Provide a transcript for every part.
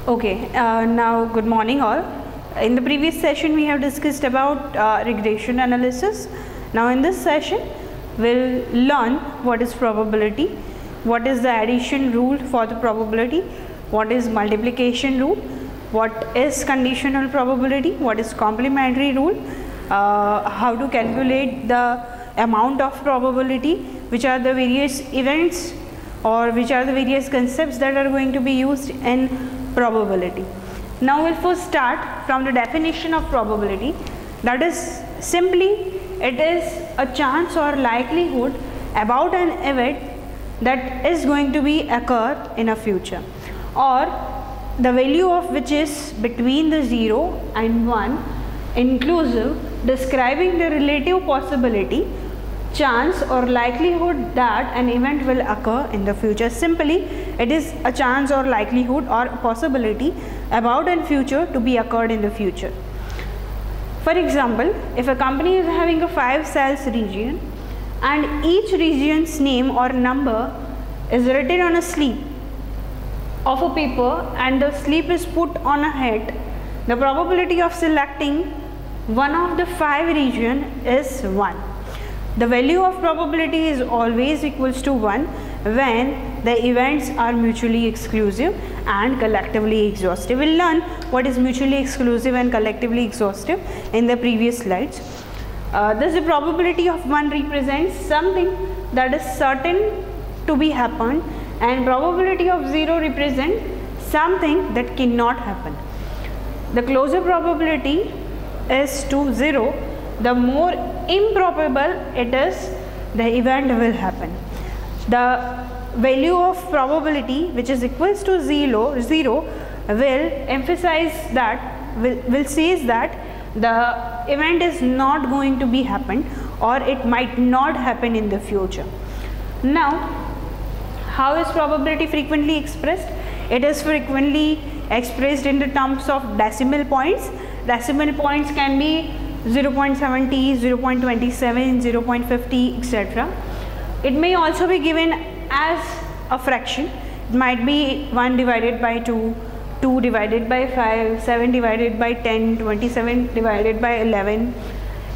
Okay, now good morning all. In the previous session we have discussed about regression analysis. Now in this session we'll learn what is probability, what is the addition rule for the probability, what is multiplication rule, what is conditional probability, what is complementary rule, how to calculate the amount of probability, which are the various events or which are the various concepts that are going to be used in probability. Now we'll first start from the definition of probability. That is simply it is a chance or likelihood about an event that is going to be occur in a future, or the value of which is between the 0 and 1 inclusive, describing the relative possibility, chance or likelihood that an event will occur in the future. Simply it is a chance or likelihood or possibility about a future to be occurred in the future. For example, if a company is having a 5 cells region and each region's name or number is written on a slip of a paper and the slip is put on a hat, the probability of selecting one of the 5 region is 1. The value of probability is always equals to 1 when the events are mutually exclusive and collectively exhaustive. We'll learn what is mutually exclusive and collectively exhaustive in the previous slides. Thus the probability of 1 represents something that is certain to be happen, and probability of 0 represents something that cannot happen. The closer probability is to 0, the more improbable it is the event will happen. The value of probability which is equals to 0 will emphasize that, will says that the event is not going to be happen or it might not happen in the future. Now how is probability frequently expressed? It is frequently expressed in the terms of decimal points. Decimal points can be 0.70, 0.27, 0.50, etc. It may also be given as a fraction. It might be 1 divided by 2, 2 divided by 5, 7 divided by 10, 27 divided by 11.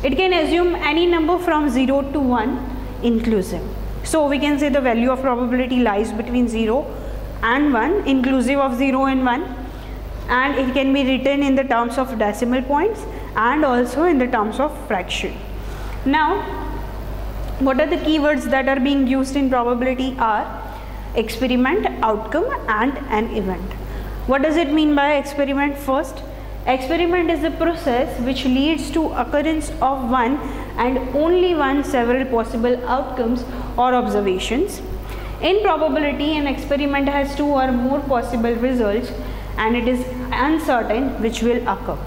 It can assume any number from 0 to 1 inclusive. So we can say the value of probability lies between 0 and 1 inclusive of 0 and 1, and it can be written in the terms of decimal points and also in the terms of fraction. Now what are the keywords that are being used in probability are experiment, outcome and an event. What does it mean by experiment? First, experiment is a process which leads to occurrence of one and only one several possible outcomes or observations. In probability, an experiment has 2 or more possible results and it is uncertain which will occur.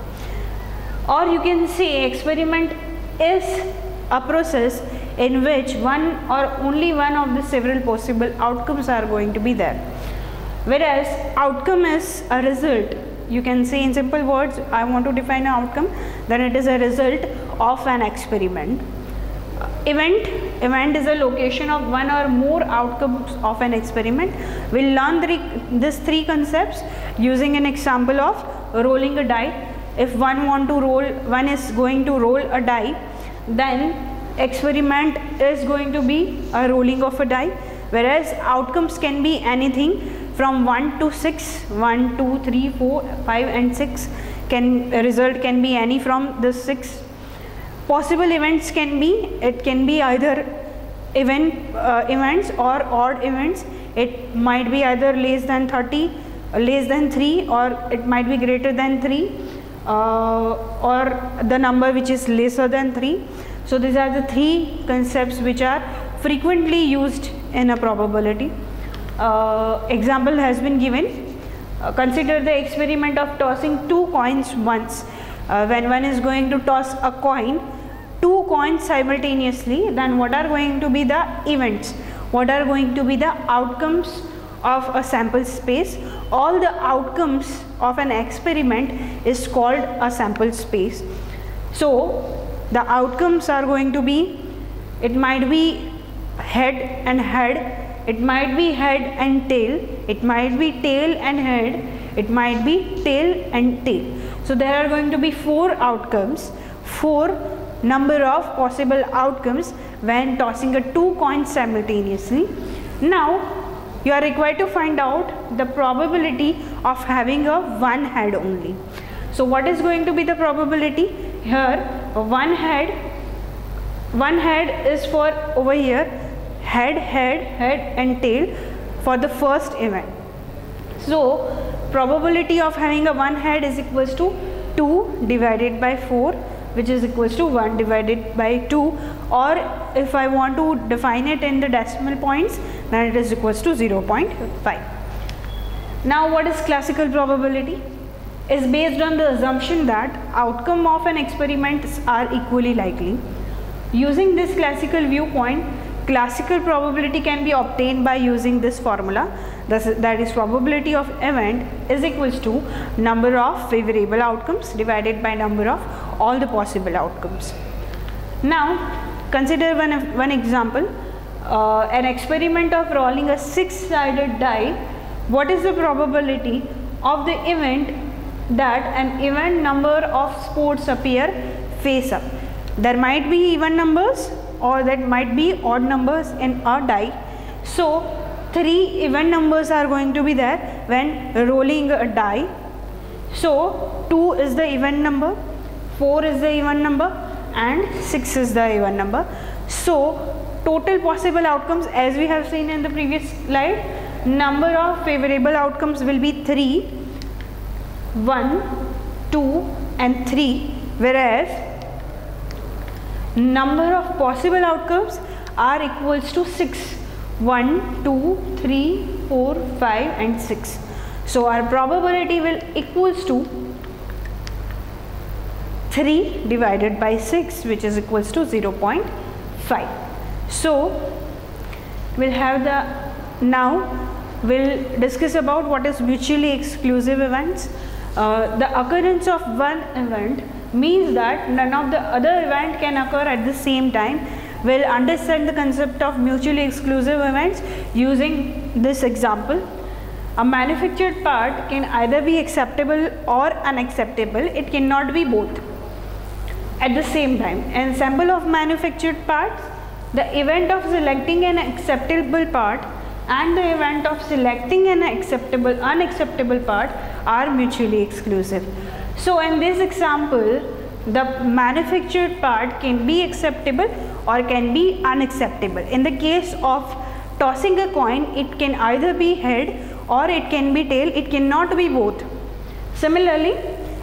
Or you can say experiment is a process in which one or only one of the several possible outcomes are going to be there. Whereas outcome is a result. You can say in simple words, I want to define an outcome, then it is a result of an experiment. Event is a location of one or more outcomes of an experiment. We'll learn these 3 concepts using an example of rolling a die. If one is going to roll a die, then experiment is going to be a rolling of a die, whereas outcomes can be anything from 1 to 6, 1, 2, 3, 4, 5 and 6 result can be any from the 6. Possible events can be, it can be either events or odd events. It might be either less than 30, less than 3, or it might be greater than 3, or the number which is lesser than 3. So these are the 3 concepts which are frequently used in a probability. Example has been given. Consider the experiment of tossing 2 coins once. When one is going to toss a coin, 2 coins simultaneously, then what are going to be the events? What are going to be the outcomes of a sample space? All the outcomes of an experiment is called a sample space. So the outcomes are going to be, it might be head and head, it might be head and tail, it might be tail and head, it might be tail and tail. So there are going to be 4 outcomes, 4 number of possible outcomes when tossing a 2 coins simultaneously. Now you are required to find out the probability of having a 1 head only. So what is going to be the probability? Here one head is for over here, head and tail for the first event. So probability of having a 1 head is equals to 2 divided by 4, which is equals to 1 divided by 2, or if I want to define it in the decimal points, then it is equals to 0.5. Now what is classical probability? Is based on the assumption that outcome of an experiment are equally likely. Using this classical viewpoint, classical probability can be obtained by using this formula, that is probability of event is equals to number of favorable outcomes divided by number of all the possible outcomes. Now consider one example, an experiment of rolling a 6-sided die. What is the probability of the event that an even number of spots appear face up? There might be even numbers or that might be odd numbers in a die. So 3 even numbers are going to be there when rolling a die. So 2 is the even number, 4 is the even number, and 6 is the even number. So total possible outcomes, as we have seen in the previous slide, number of favorable outcomes will be 3, 1, 2 and 3, whereas number of possible outcomes are equals to 6, 1, 2, 3, 4, 5 and 6. So our probability will equals to 3 divided by 6, which is equals to 0.5. So we'll have we'll discuss about what is mutually exclusive events. The occurrence of one event means that none of the other event can occur at the same time. We'll understand the concept of mutually exclusive events using this example. A manufactured part can either be acceptable or unacceptable. It cannot be both at the same time. An sample of manufactured parts, the event of selecting an acceptable part and the event of selecting an unacceptable part are mutually exclusive. So in this example, the manufactured part can be acceptable or can be unacceptable. In the case of tossing a coin, it can either be head or it can be tail, it cannot be both. Similarly,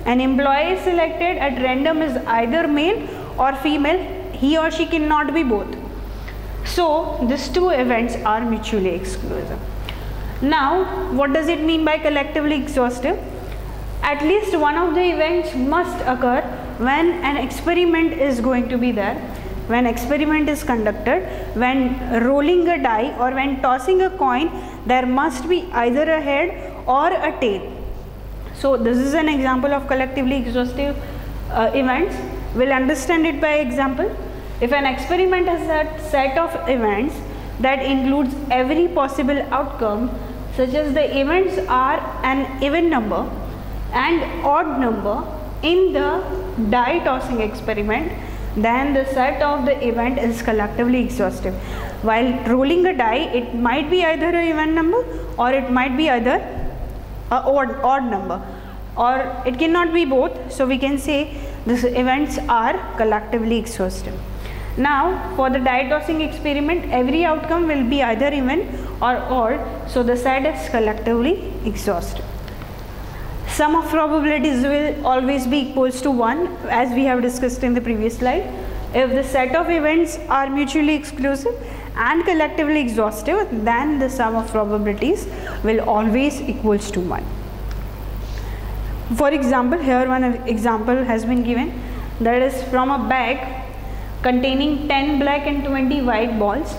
an employee is selected at random is either male or female, he or she cannot be both. So these two events are mutually exclusive. Now what does it mean by collectively exhaustive? At least one of the events must occur when an experiment is going to be there, when experiment is conducted, when rolling a die or when tossing a coin, there must be either a head or a tail. So this is an example of collectively exhaustive events. We'll understand it by example. If an experiment has a set of events that includes every possible outcome, such as the events are an even number and odd number in the die tossing experiment, then the set of the event is collectively exhaustive. While rolling a die, it might be either an even number or it might be either an odd number, or it cannot be both. So we can say these events are collectively exhaustive. Now for the die tossing experiment, every outcome will be either even or odd, so the set is collectively exhaustive. Sum of probabilities will always be equals to 1, as we have discussed in the previous slide. If the set of events are mutually exclusive and collectively exhaustive, then the sum of probabilities will always equals to 1. For example, here one example has been given, that is from a bag containing 10 black and 20 white balls.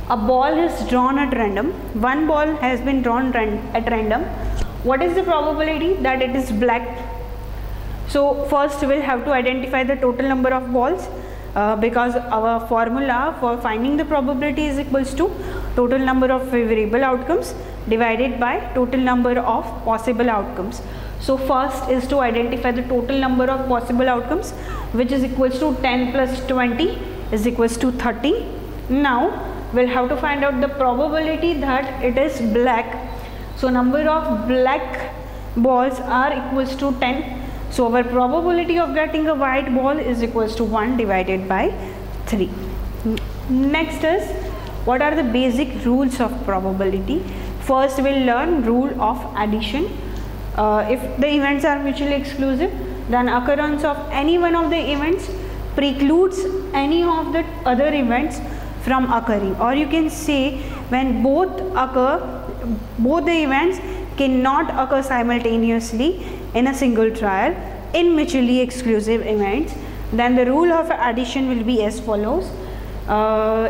A ball is drawn at random. One ball has been drawn at random. What is the probability that it is black? So first we will have to identify the total number of balls. because our formula for finding the probability is equals to total number of favorable outcomes divided by total number of possible outcomes. So first is to identify the total number of possible outcomes, which is equals to 10 plus 20 is equals to 30. Now we'll have to find out the probability that it is black. So number of black balls are equals to 10. So our probability of getting a white ball is equals to 1 divided by 3. Next is, what are the basic rules of probability? First we'll learn rule of addition. If the events are mutually exclusive, then occurrence of any one of the events precludes any of the other events from occurring, or you can say when both the events cannot occur simultaneously in a single trial in mutually exclusive events, then the rule of addition will be as follows.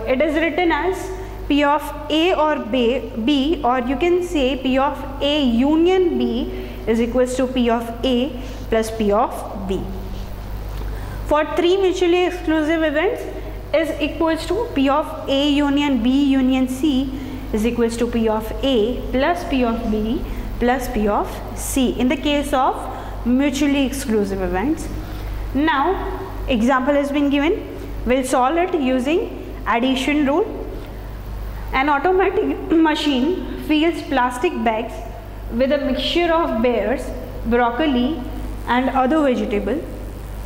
It is written as P of A or B, or you can say P of A union B is equals to P of A plus P of B. For 3 mutually exclusive events is equals to P of A union B union C is equals to P of A plus P of B plus P of C in the case of mutually exclusive events. Now example has been given. We'll solve it using addition rule. An automatic machine fills plastic bags with a mixture of pears, broccoli and other vegetables.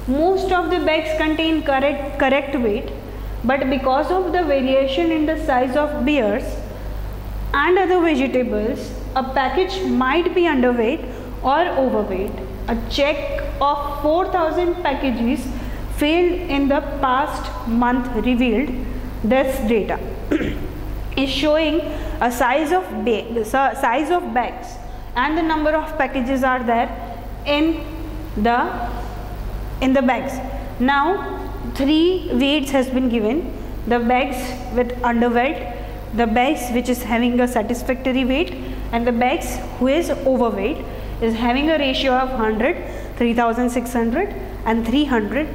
Most of the bags contain correct weight, but because of the variation in the size of pears and other vegetables, a package might be underweight or overweight. A check of 4,000 packages failed in the past month revealed this data is showing a size of bags and the number of packages are there in the bags. Now 3 weights has been given: the bags with underweight, the bags which is having a satisfactory weight, and the bags who is overweight is having a ratio of 100, 3600 and 300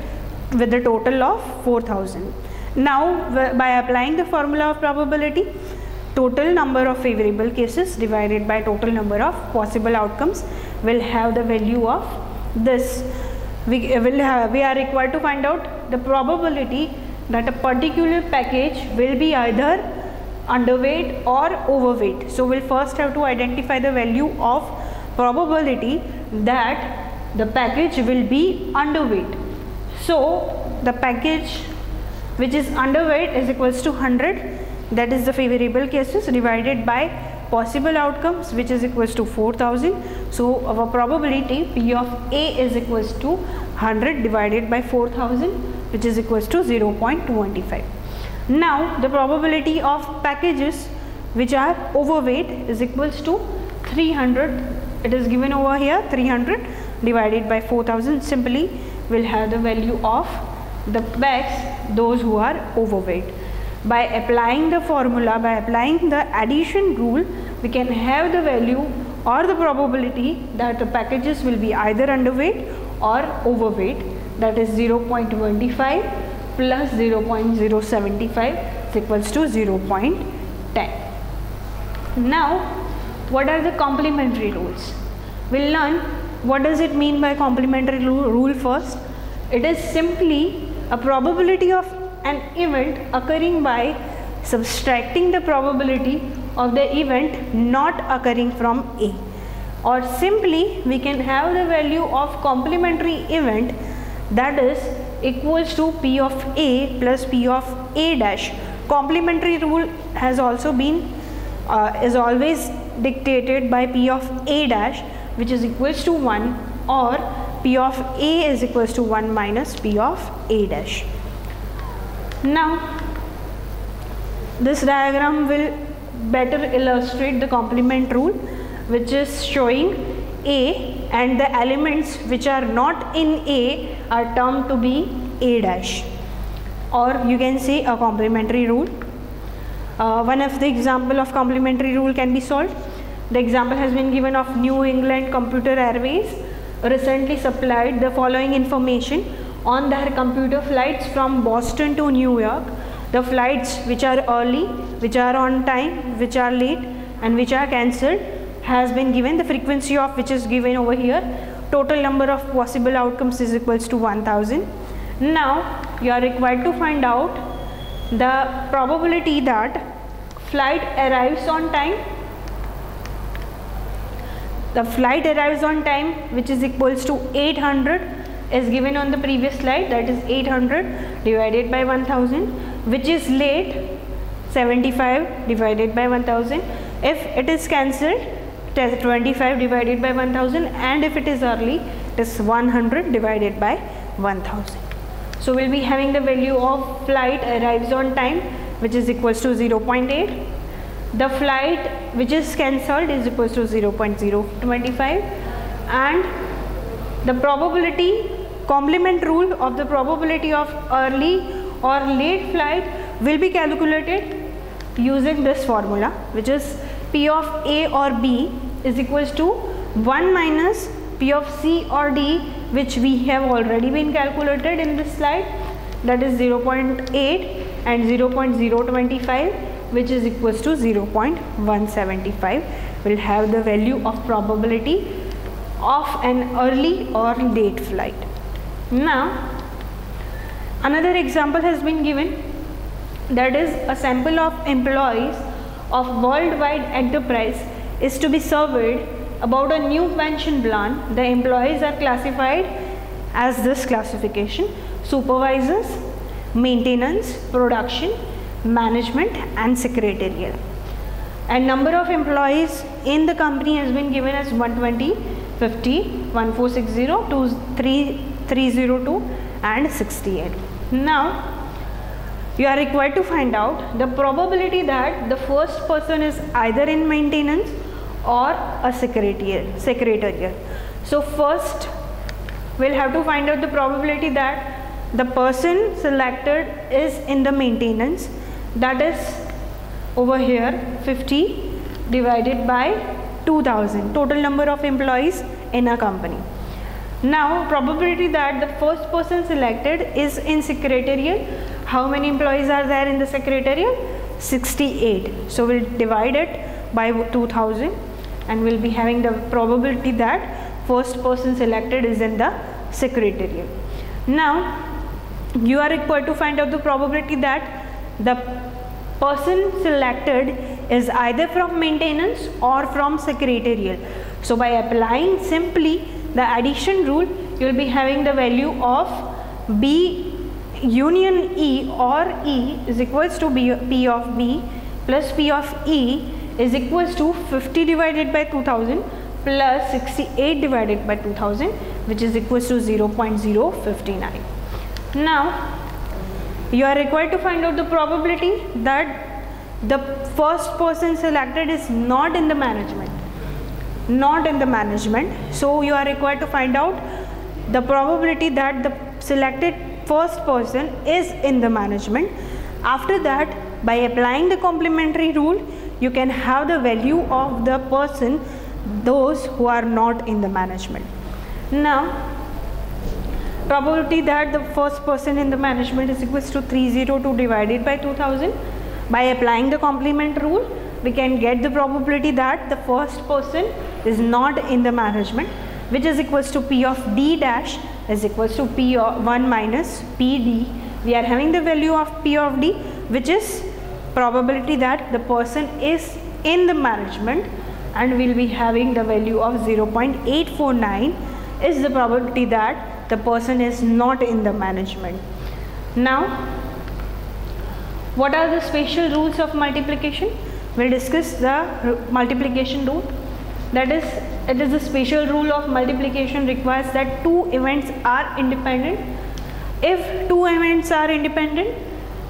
with a total of 4000. Now by applying the formula of probability, total number of favorable cases divided by total number of possible outcomes will have the value of this. We are required to find out the probability that a particular package will be either underweight or overweight. So we'll first have to identify the value of probability that the package will be underweight. So the package which is underweight is equals to 100, that is the favorable cases, divided by possible outcomes which is equals to 4000. So our probability P of A is equals to 100 divided by 4000, which is equals to 0.25. Now the probability of packages which are overweight is equals to 300. It is given over here, 300 divided by 4000. Simply will have the value of the bags those who are overweight. By applying the formula, by applying the addition rule, we can have the value or the probability that the packages will be either underweight or overweight, that is 0.25 plus 0.075 is equals to 0.10. Now what are the complementary rules? We'll learn what does it mean by complementary rule first. It is simply a probability of an event occurring by subtracting the probability of the event not occurring from A, or simply we can have the value of complementary event, that is equals to P of A plus P of A dash. Complementary rule has also been is always dictated by P of A dash, which is equals to 1, or P of A is equals to 1 minus P of A dash. Now this diagram will better illustrate the complement rule, which is showing A, and the elements which are not in A are termed to be A dash, or you can say a complementary rule. One of the example of complementary rule can be solved. The example has been given of New England Computer Airways recently supplied the following information on their computer flights from Boston to New York, the flights which are early, which are on time, which are late, and which are cancelled has been given. The frequency of which is given over here. Total number of possible outcomes is equals to 1000. Now you are required to find out the probability that flight arrives on time. The flight arrives on time, which is equals to 800, is given on the previous slide, that is 800 divided by 1000, which is late 75 divided by 1000. If it is cancelled, 25 divided by 1000, and if it is early, it is 100 divided by 1000. So we will be having the value of flight arrives on time, which is equals to 0.8. The flight which is cancelled is equals to 0.025, and the probability, complement rule of the probability of early or late flight will be calculated using this formula, which is P of A or B is equals to 1 minus P of C or D, which we have already been calculated in this slide, that is 0.8 and 0.025, which is equals to 0.175. will have the value of probability of an early or late flight. Now another example has been given, that is a sample of employees of worldwide enterprise is to be surveyed about a new pension plan. The employees are classified as this classification: supervisors, maintenance, production, management, and secretarial. And number of employees in the company has been given as 120, 50, 1460, 302 and 68. Now you are required to find out the probability that the first person is either in maintenance or a secretarial. So first we'll have to find out the probability that the person selected is in the maintenance, that is over here 50 divided by 2000, total number of employees in a company. Now probability that the first person selected is in secretarial. How many employees are there in the secretarial? 68. So we'll divide it by 2000 and we'll be having the probability that first person selected is in the secretarial. Now you are required to find out the probability that the person selected is either from maintenance or from secretarial. So by applying simply the addition rule, you will be having the value of B union E or E is equals to P of B plus P of E is equals to 50 divided by 2000 plus 68 divided by 2000, which is equals to 0.059. Now you are required to find out the probability that the first person selected is not in the management. So you are required to find out the probability that the selected first person is in the management. After that, by applying the complementary rule, you can have the value of the person, those who are not in the management. Now probability that the first person in the management is equals to 302 divided by 2000. By applying the complement rule, we can get the probability that the first person is not in the management, which is equals to P of D dash is equals to P of 1 minus PD. We are having the value of P of D, which is probability that the person is in the management, and we will be having the value of 0.849 is the probability that the person is not in the management. Now what are the special rules of multiplication? We'll discuss the multiplication rule. That is, it is a special rule of multiplication requires that two events are independent. If two events are independent,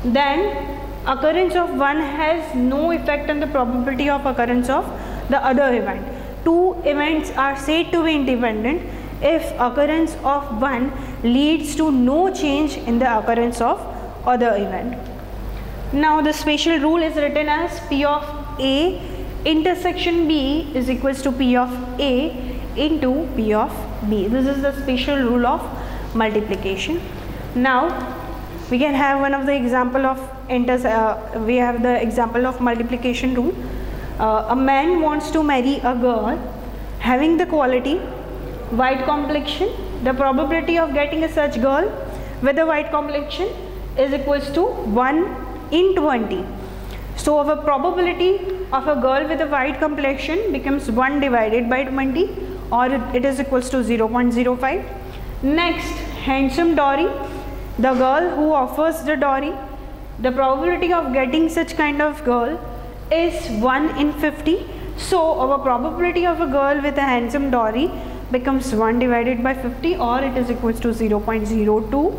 then occurrence of one has no effect on the probability of occurrence of the other event. Two events are said to be independent if occurrence of one leads to no change in the occurrence of other event. Now the special rule is written as P of A intersection B is equals to P of A into P of B. This is the special rule of multiplication. Now we can have one of the example of we have the example of multiplication rule. A man wants to marry a girl having the quality white complexion. The probability of getting a such girl with a white complexion is equals to 1 in 20. So our probability of a girl with a white complexion becomes 1 divided by 20, or it is equals to 0.05. Next, handsome dowry. The girl who offers the dowry, the probability of getting such kind of girl is 1 in 50. So our probability of a girl with a handsome dowry becomes 1 divided by 50, or it is equals to 0.02.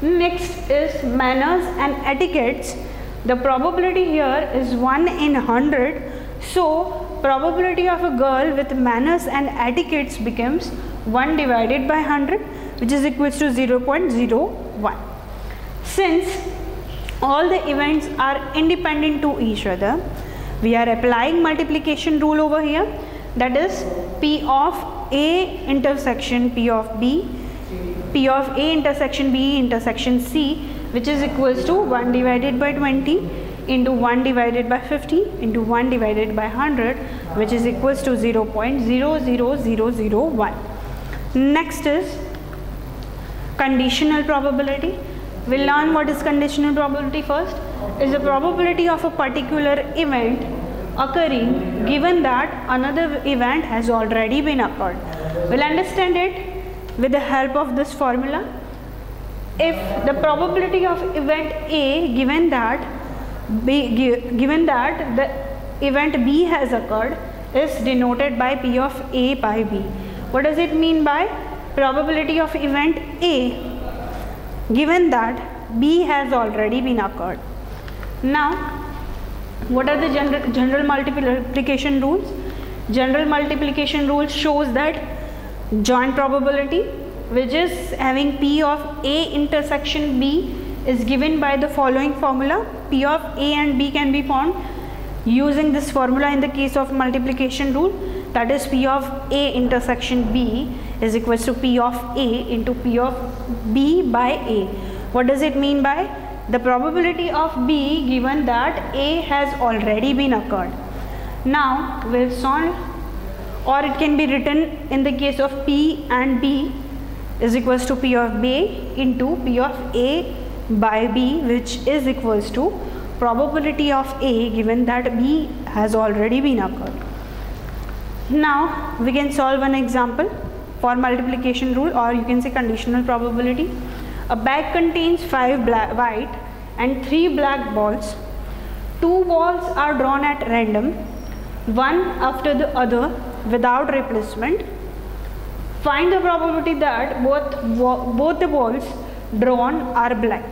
Next is manners and etiquettes. The probability here is 1 in 100. So probability of a girl with manners and etiquettes becomes 1 divided by 100, which is equals to 0.01. Since all the events are independent to each other, we are applying multiplication rule over here. That is P of A intersection P of B, P of A intersection B intersection C, which is equals to 1 divided by 20 into 1 divided by 50 into 1 divided by 100, which is equals to 0.00001. Next is conditional probability. We'll learn what is conditional probability first. Is the probability of a particular event occurring given that another event has already been occurred. We'll understand it with the help of this formula. If the probability of event A given that the event B has occurred is denoted by P of A by B. What does it mean by probability of event A given that B has already been occurred? Now, what are the general multiplication rules? General multiplication rule shows that joint probability, which is having P of A intersection B, is given by the following formula. P of A and B can be found using this formula in the case of multiplication rule. That is P of A intersection B is equals to P of A into P of B by A. What does it mean by? The probability of B given that A has already been occurred. Now we'll solve, or it can be written in the case of P and B is equals to P of B into P of A by B, which is equals to probability of A given that B has already been occurred. Now we can solve an example for multiplication rule, or you can say conditional probability. A bag contains 5 white and 3 black balls. 2 balls are drawn at random, one after the other without replacement. Find the probability that both the balls drawn are black.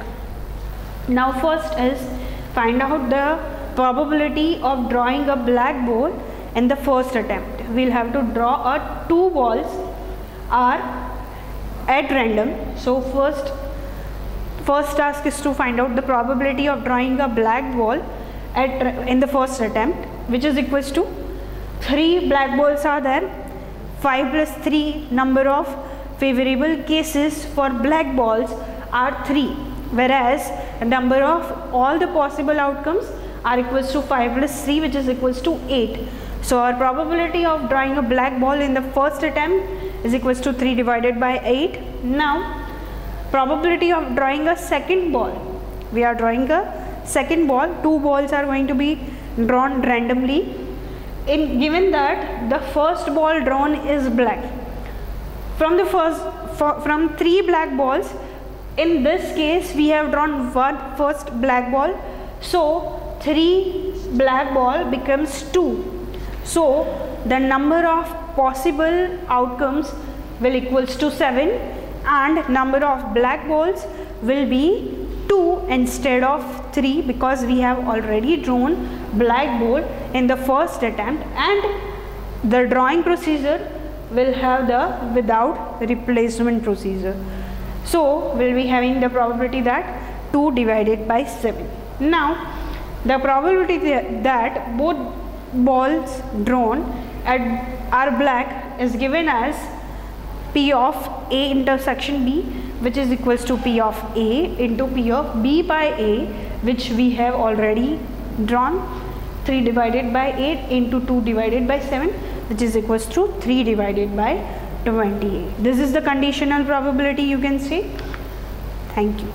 Now first is find out the probability of drawing a black ball in the first attempt. We'll have to draw 2 balls are at random. So first task is to find out the probability of drawing a black ball in the first attempt, which is equals to 3 black balls are there. 5 plus 3 number of favorable cases for black balls are 3, whereas the number of all the possible outcomes are equals to 5 plus 3, which is equals to 8. So our probability of drawing a black ball in the first attempt is equals to 3 divided by 8. Now probability of drawing a second ball. We are drawing a second ball. 2 balls are going to be drawn randomly. Given that the first ball drawn is black, from 3 black balls, in this case we have drawn first black ball, so 3 black ball becomes 2. So the number of possible outcomes will equals to 7, and number of black balls will be 2 instead of 3, because we have already drawn black ball in the first attempt, and the drawing procedure will have the without replacement procedure. So we'll be having the probability that 2 divided by 7. Now the probability that both balls drawn are black is given as P of A intersection B, which is equals to P of A into P of B by A, which we have already drawn. 3 divided by 8 into 2 divided by 7, which is equals to 3 divided by 28. This is the conditional probability, you can say. Thank you.